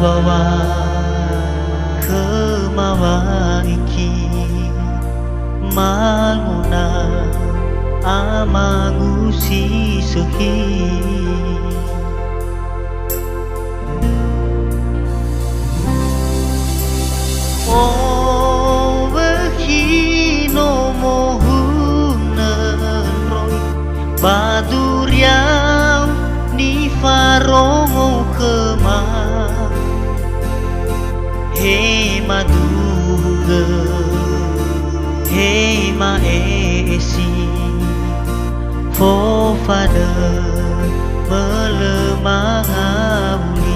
wawa kemawa iki manguna amangusi sehi o no mohunan roy baduriau ni farongo kema he maduga he maesi fo fada melemah abuli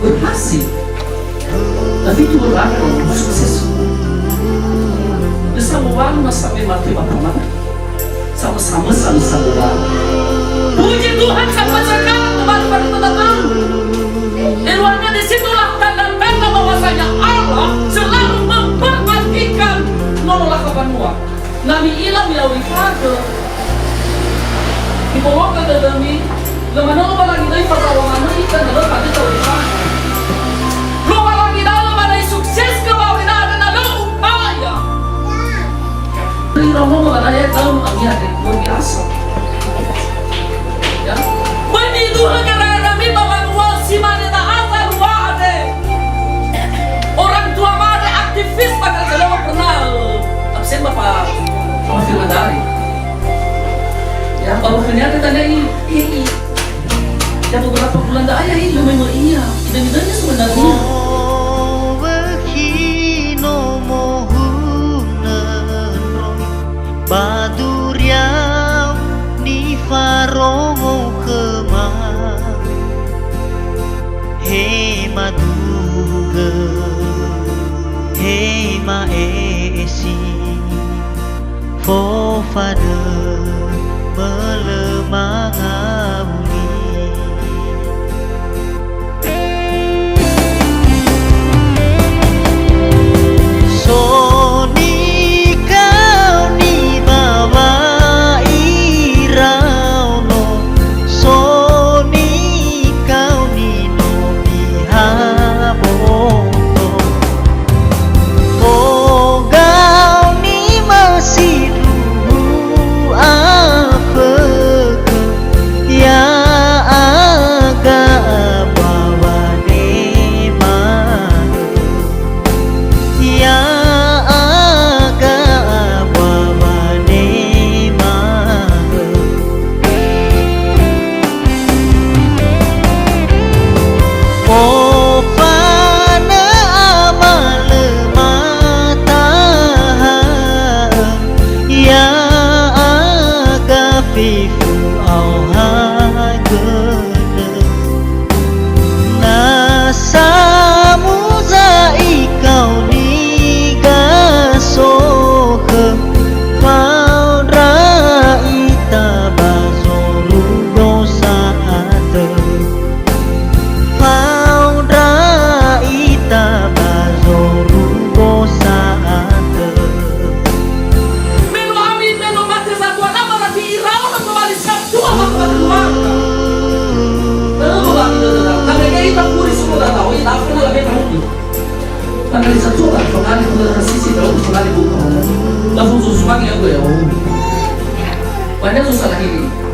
berhasil, tapi itu berlaku sukses. Sama sampai mati mana sama-sama saling saudara. Puji Tuhan sampai sekarang teman-teman tetap. Irwannya disitulah tanda-tanda bahwasanya Allah selalu memperhatikan menolak kepanua. Nami ilang yawi kado. Dibawa ke dadami, lemana lo lagi dari pertarungan ikan dalam tadi tahu di mana. Lo lagi dalam ada sukses kebawin ada dalam upaya. Dari romo mengenai dalam agiat luar biasa. Ya, begitu negara kami bahwa si mana tak asal wade. Orang tua mana aktivis pada dalam pernah absen bapak Firman Dari. Ya, kalau ternyata tanda ini, ya beberapa bulan dah ayah ini memang iya, dan sebenarnya. Baduriau ni farongo kema he maduga he maesi fo fada melemah abuli. banyak susah lagi.